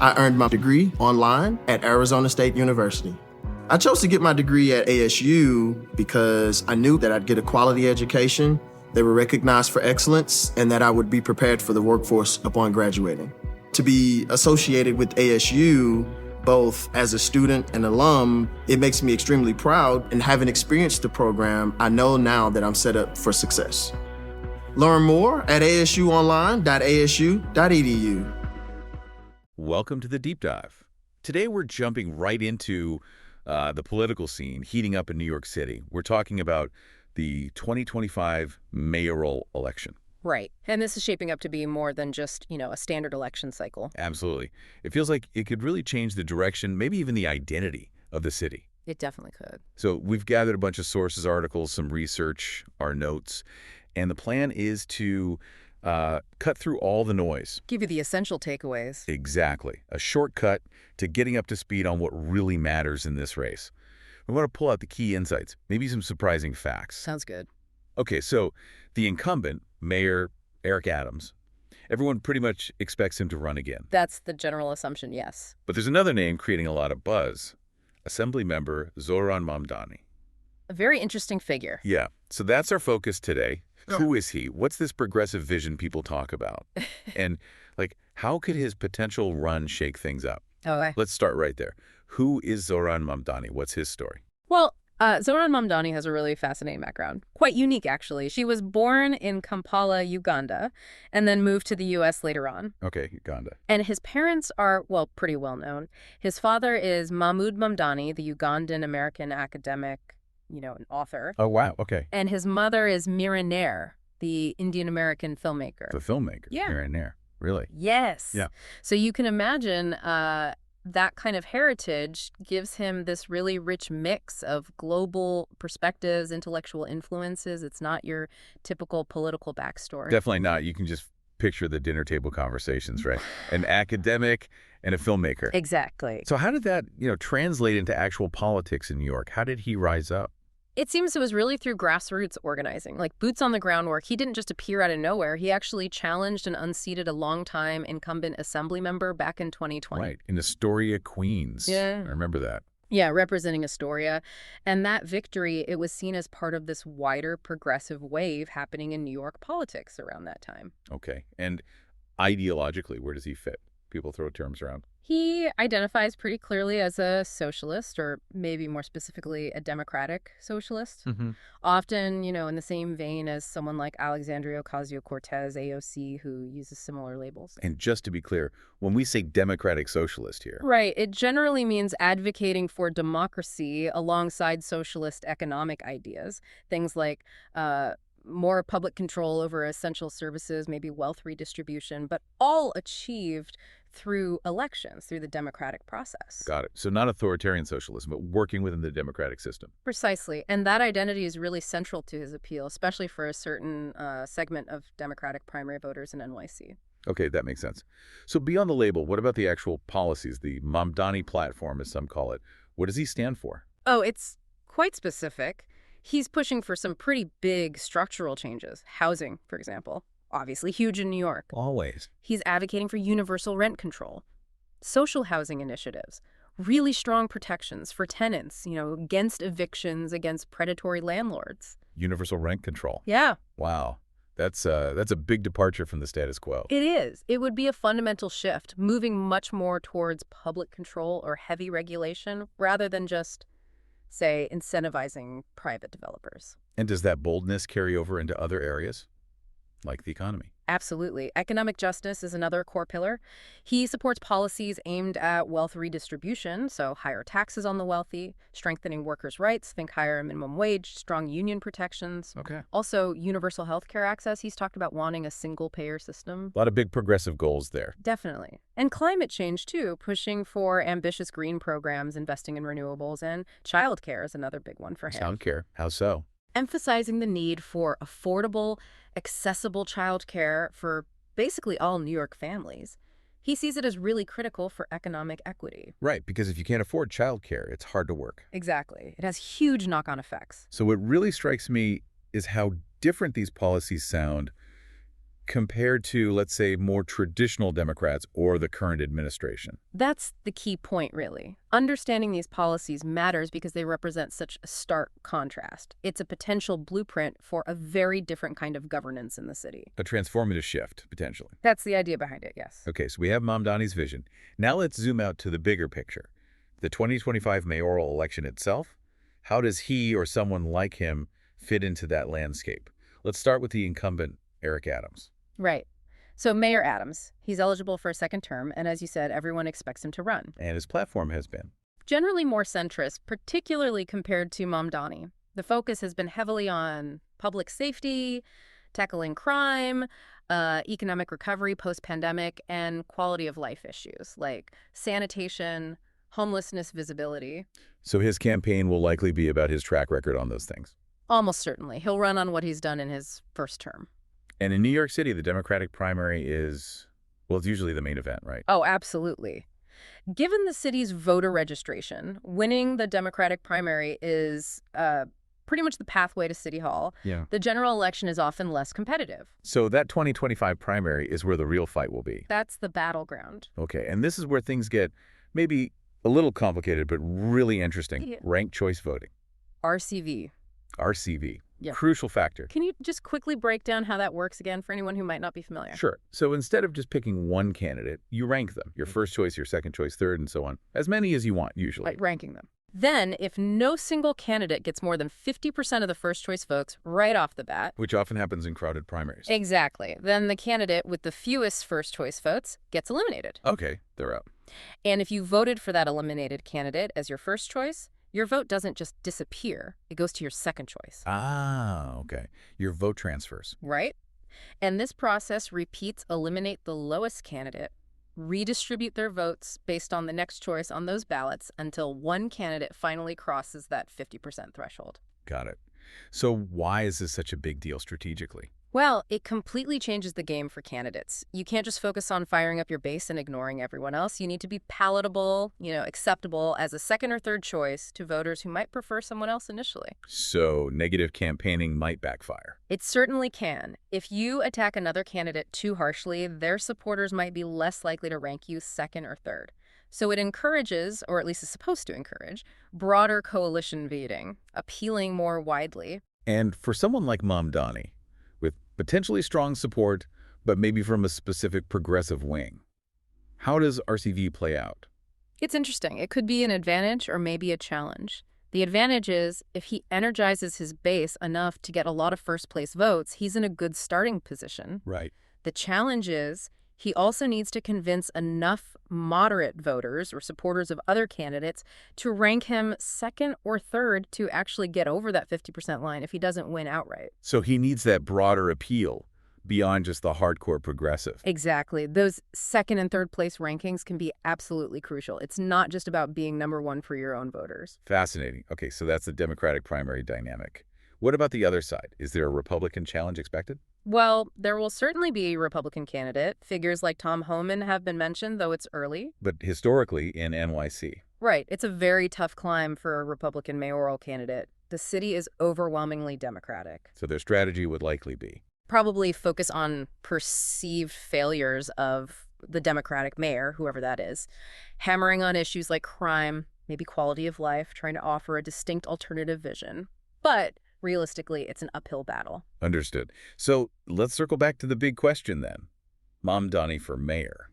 I earned my degree online at Arizona State University. I chose to get my degree at ASU because I knew that I'd get a quality education, they were recognized for excellence, and that I would be prepared for the workforce upon graduating. To be associated with ASU, both as a student and alum, it makes me extremely proud, and having experienced the program, I know now that I'm set up for success. Learn more at asuonline.asu.edu. Welcome to the Deep Dive. Today we're jumping right into the political scene heating up in New York City. We're talking about the 2025 mayoral election. Right. And this is shaping up to be more than just, a standard election cycle. Absolutely. It feels like it could really change the direction, maybe even the identity of the city. It definitely could. So we've gathered a bunch of sources, articles, some research, our notes, and the plan is to cut through all the noise. Give you the essential takeaways. Exactly. A shortcut to getting up to speed on what really matters in this race. We want to pull out the key insights, maybe some surprising facts. Sounds good. Okay, so the incumbent, Mayor Eric Adams, everyone pretty much expects him to run again. That's the general assumption, yes. But there's another name creating a lot of buzz, Assemblymember Zoran Mamdani. A very interesting figure. Yeah, so that's our focus today. Yeah. Who is he? What's this progressive vision people talk about? And, how could his potential run shake things up? Okay. Let's start right there. Who is Zoran Mamdani? What's his story? Well, Zoran Mamdani has a really fascinating background. Quite unique, actually. She was born in Kampala, Uganda, and then moved to the U.S. later on. Okay, Uganda. And his parents are, pretty well known. His father is Mahmoud Mamdani, the Ugandan-American academic, an author. Oh, wow. Okay. And his mother is Mira Nair, the Indian-American filmmaker. The filmmaker. Yeah. Here and there. Really? Yes. Yeah. So you can imagine that kind of heritage gives him this really rich mix of global perspectives, intellectual influences. It's not your typical political backstory. Definitely not. You can just picture the dinner table conversations, right? An academic and a filmmaker. Exactly. So how did that, translate into actual politics in New York? How did he rise up? It seems it was really through grassroots organizing, like boots on the ground work. He didn't just appear out of nowhere. He actually challenged and unseated a longtime incumbent assembly member back in 2020. Right, in Astoria, Queens. Yeah. I remember that. Yeah, representing Astoria. And that victory, it was seen as part of this wider progressive wave happening in New York politics around that time. Okay, and ideologically, where does he fit? People throw terms around. He identifies pretty clearly as a socialist, or maybe more specifically a democratic socialist. Mm-hmm. Often, in the same vein as someone like Alexandria Ocasio-Cortez, AOC, who uses similar labels. And just to be clear, when we say democratic socialist here. Right. It generally means advocating for democracy alongside socialist economic ideas. Things like more public control over essential services, maybe wealth redistribution, but all achieved through elections, through the democratic process. Got it. So not authoritarian socialism, but working within the democratic system. Precisely. And that identity is really central to his appeal, especially for a certain segment of Democratic primary voters in NYC. Okay, that makes sense. So beyond the label, what about the actual policies, the Mamdani platform, as some call it? What does he stand for? Oh, it's quite specific. He's pushing for some pretty big structural changes. Housing, for example. Obviously huge in New York. Always. He's advocating for universal rent control, social housing initiatives, really strong protections for tenants, against evictions, against predatory landlords. Universal rent control. Yeah. Wow. That's a big departure from the status quo. It is. It would be a fundamental shift, moving much more towards public control or heavy regulation rather than just, say, incentivizing private developers. And does that boldness carry over into other areas, like the economy? Absolutely. Economic justice is another core pillar. He supports policies aimed at wealth redistribution, so higher taxes on the wealthy, strengthening workers' rights, think higher minimum wage, strong union protections. Okay. Also, universal health care access. He's talked about wanting a single-payer system. A lot of big progressive goals there. Definitely. And climate change, too, pushing for ambitious green programs, investing in renewables, and childcare is another big one for him. Childcare. How so? Emphasizing the need for affordable, accessible childcare for basically all New York families. He sees it as really critical for economic equity. Right, because if you can't afford childcare, it's hard to work. Exactly. It has huge knock-on effects. So what really strikes me is how different these policies sound compared to, let's say, more traditional Democrats or the current administration? That's the key point, really. Understanding these policies matters because they represent such a stark contrast. It's a potential blueprint for a very different kind of governance in the city. A transformative shift, potentially. That's the idea behind it, yes. Okay, so we have Mamdani's vision. Now let's zoom out to the bigger picture. The 2025 mayoral election itself, how does he or someone like him fit into that landscape? Let's start with the incumbent, Eric Adams. Right. So Mayor Adams, he's eligible for a second term, and as you said, everyone expects him to run. And his platform has been. Generally more centrist, particularly compared to Mamdani. The focus has been heavily on public safety, tackling crime, economic recovery post-pandemic, and quality of life issues like sanitation, homelessness, visibility. So his campaign will likely be about his track record on those things. Almost certainly. He'll run on what he's done in his first term. And in New York City, the Democratic primary is, well, it's usually the main event, right? Oh, absolutely. Given the city's voter registration, winning the Democratic primary is pretty much the pathway to City Hall. Yeah. The general election is often less competitive. So that 2025 primary is where the real fight will be. That's the battleground. Okay, and this is where things get maybe a little complicated, but really interesting. Yeah. Ranked choice voting. RCV. RCV. Yeah. Crucial factor. Can you just quickly break down how that works again for anyone who might not be familiar? Sure. So instead of just picking one candidate, you rank them. Your first choice, your second choice, third, and so on. As many as you want, usually. Right, ranking them. Then, if no single candidate gets more than 50% of the first choice votes right off the bat. Which often happens in crowded primaries. Exactly. Then the candidate with the fewest first choice votes gets eliminated. Okay, they're out. And if you voted for that eliminated candidate as your first choice, your vote doesn't just disappear. It goes to your second choice. Ah, okay. Your vote transfers. Right? And this process repeats eliminate the lowest candidate, redistribute their votes based on the next choice on those ballots until one candidate finally crosses that 50% threshold. Got it. So why is this such a big deal strategically? Well, it completely changes the game for candidates. You can't just focus on firing up your base and ignoring everyone else. You need to be palatable, acceptable as a second or third choice to voters who might prefer someone else initially. So negative campaigning might backfire. It certainly can. If you attack another candidate too harshly, their supporters might be less likely to rank you second or third. So it encourages, or at least is supposed to encourage, broader coalition voting, appealing more widely. And for someone like Mamdani, with potentially strong support, but maybe from a specific progressive wing, how does RCV play out? It's interesting. It could be an advantage or maybe a challenge. The advantage is if he energizes his base enough to get a lot of first-place votes, he's in a good starting position. Right. The challenge is he also needs to convince enough moderate voters or supporters of other candidates to rank him second or third to actually get over that 50% line if he doesn't win outright. So he needs that broader appeal beyond just the hardcore progressive. Exactly. Those second and third place rankings can be absolutely crucial. It's not just about being number one for your own voters. Fascinating. Okay, so that's the Democratic primary dynamic. What about the other side? Is there a Republican challenge expected? Well, there will certainly be a Republican candidate. Figures like Tom Homan have been mentioned, though it's early. But historically in NYC. Right. It's a very tough climb for a Republican mayoral candidate. The city is overwhelmingly Democratic. So their strategy would likely be? Probably focus on perceived failures of the Democratic mayor, whoever that is, hammering on issues like crime, maybe quality of life, trying to offer a distinct alternative vision. But realistically, it's an uphill battle. Understood. So let's circle back to the big question then. Mamdani for mayor.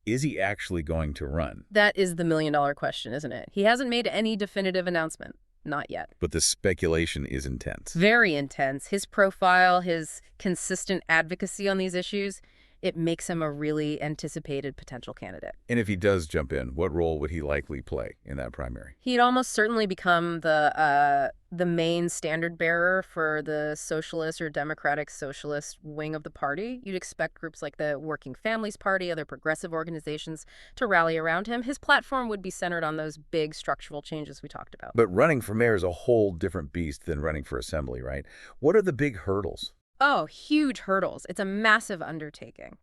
Is he actually going to run? That is the million-dollar question, isn't it? He hasn't made any definitive announcement. Not yet. But the speculation is intense. Very intense. His profile, his consistent advocacy on these issues, it makes him a really anticipated potential candidate. And if he does jump in, what role would he likely play in that primary? He'd almost certainly become the main standard bearer for the socialist or democratic socialist wing of the party. You'd expect groups like the Working Families Party, other progressive organizations to rally around him. His platform would be centered on those big structural changes we talked about. But running for mayor is a whole different beast than running for assembly, right? What are the big hurdles? Oh, huge hurdles. It's a massive undertaking.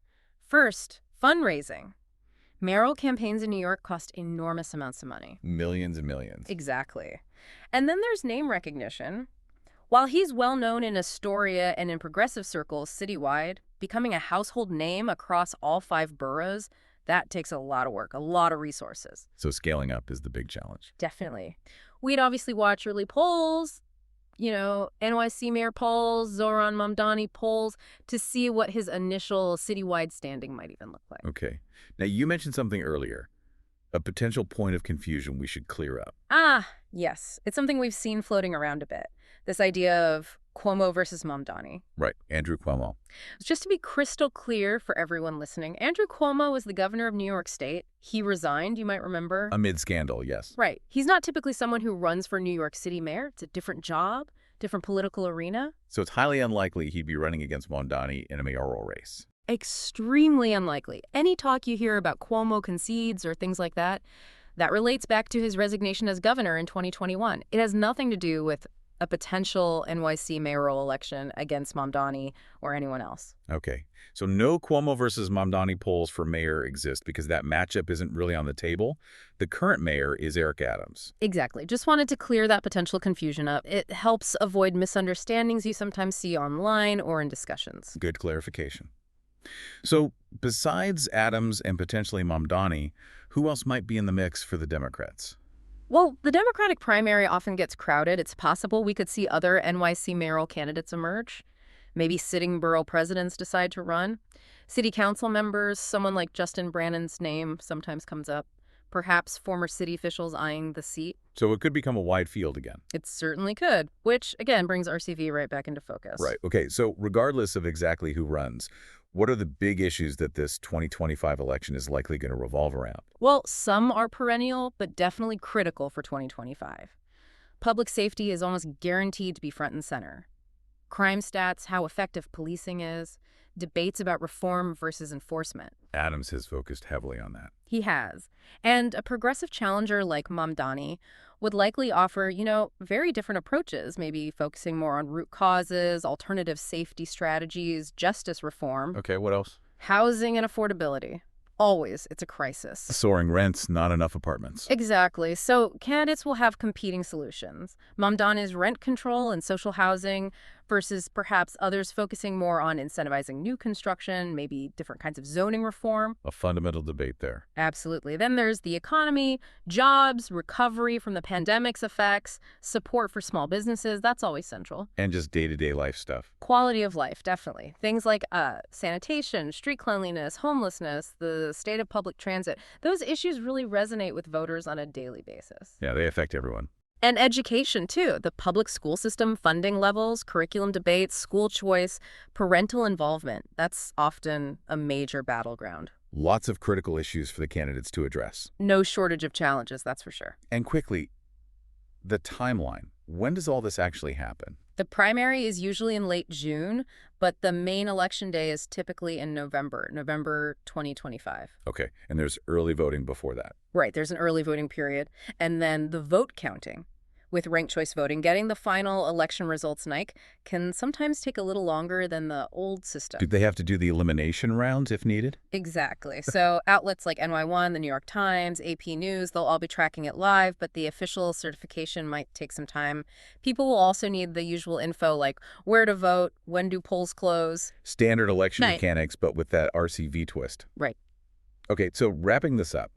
First, fundraising. Mayoral campaigns in New York cost enormous amounts of money. Millions and millions. Exactly. And then there's name recognition. While he's well known in Astoria and in progressive circles citywide, becoming a household name across all 5 boroughs, that takes a lot of work, a lot of resources. So scaling up is the big challenge. Definitely. We'd obviously watch early polls, NYC mayor polls, Zoran Mamdani polls, to see what his initial citywide standing might even look like. Okay. Now, you mentioned something earlier, a potential point of confusion we should clear up. Ah, yes. It's something we've seen floating around a bit. This idea of Cuomo versus Mamdani. Right, Andrew Cuomo. Just to be crystal clear for everyone listening, Andrew Cuomo was the governor of New York State. He resigned, you might remember. Amid scandal, yes. Right. He's not typically someone who runs for New York City mayor. It's a different job, different political arena. So it's highly unlikely he'd be running against Mamdani in a mayoral race. Extremely unlikely. Any talk you hear about Cuomo concedes or things like that relates back to his resignation as governor in 2021. It has nothing to do with a potential NYC mayoral election against Mamdani or anyone else. Okay. So no Cuomo versus Mamdani polls for mayor exist because that matchup isn't really on the table. The current mayor is Eric Adams. Exactly. Just wanted to clear that potential confusion up. It helps avoid misunderstandings you sometimes see online or in discussions. Good clarification. So besides Adams and potentially Mamdani, who else might be in the mix for the Democrats? Well, the Democratic primary often gets crowded. It's possible we could see other NYC mayoral candidates emerge. Maybe sitting borough presidents decide to run. City council members, someone like Justin Brannon's name sometimes comes up. Perhaps former city officials eyeing the seat. So it could become a wide field again. It certainly could, which, again, brings RCV right back into focus. Right. Okay. So regardless of exactly who runs, what are the big issues that this 2025 election is likely going to revolve around? Well, some are perennial, but definitely critical for 2025. Public safety is almost guaranteed to be front and center. Crime stats, how effective policing is, debates about reform versus enforcement. Adams has focused heavily on that. He has. And a progressive challenger like Mamdani would likely offer, very different approaches, maybe focusing more on root causes, alternative safety strategies, justice reform. Okay, what else? Housing and affordability. Always, it's a crisis. Soaring rents, not enough apartments. Exactly. So candidates will have competing solutions. Mamdani's rent control and social housing versus perhaps others focusing more on incentivizing new construction, maybe different kinds of zoning reform. A fundamental debate there. Absolutely. Then there's the economy, jobs, recovery from the pandemic's effects, support for small businesses. That's always central. And just day-to-day life stuff. Quality of life, definitely. Things like sanitation, street cleanliness, homelessness, the state of public transit. Those issues really resonate with voters on a daily basis. Yeah, they affect everyone. And education, too. The public school system, funding levels, curriculum debates, school choice, parental involvement. That's often a major battleground. Lots of critical issues for the candidates to address. No shortage of challenges, that's for sure. And quickly, the timeline. When does all this actually happen? The primary is usually in late June, but the main election day is typically in November 2025. Okay, and there's early voting before that. Right, there's an early voting period. And then the vote counting. With ranked choice voting, getting the final election results, can sometimes take a little longer than the old system. Do they have to do the elimination rounds if needed? Exactly. So outlets like NY1, the New York Times, AP News, they'll all be tracking it live, but the official certification might take some time. People will also need the usual info like where to vote, when do polls close. Standard election mechanics, but with that RCV twist. Right. Okay, so wrapping this up,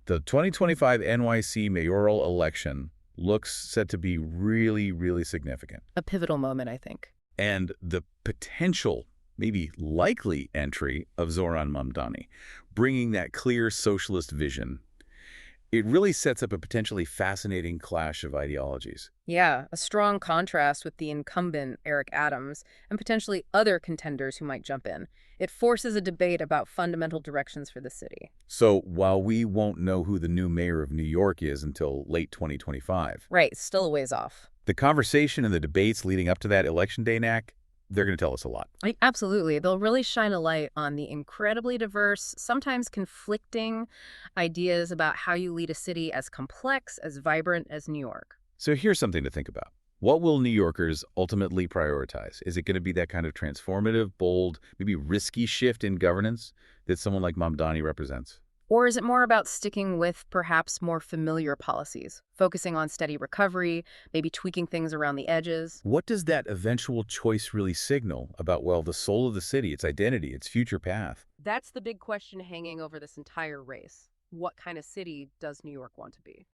the 2025 NYC mayoral election looks set to be really, really significant. A pivotal moment, I think. And the potential, maybe likely entry of Zoran Mamdani, bringing that clear socialist vision, it really sets up a potentially fascinating clash of ideologies. Yeah, a strong contrast with the incumbent Eric Adams and potentially other contenders who might jump in. It forces a debate about fundamental directions for the city. So while we won't know who the new mayor of New York is until late 2025. Right, still a ways off. The conversation and the debates leading up to that election day, Knack, they're going to tell us a lot. Absolutely. They'll really shine a light on the incredibly diverse, sometimes conflicting ideas about how you lead a city as complex, as vibrant as New York. So here's something to think about. What will New Yorkers ultimately prioritize? Is it going to be that kind of transformative, bold, maybe risky shift in governance that someone like Mamdani represents? Or is it more about sticking with perhaps more familiar policies, focusing on steady recovery, maybe tweaking things around the edges? What does that eventual choice really signal about, well, the soul of the city, its identity, its future path? That's the big question hanging over this entire race. What kind of city does New York want to be?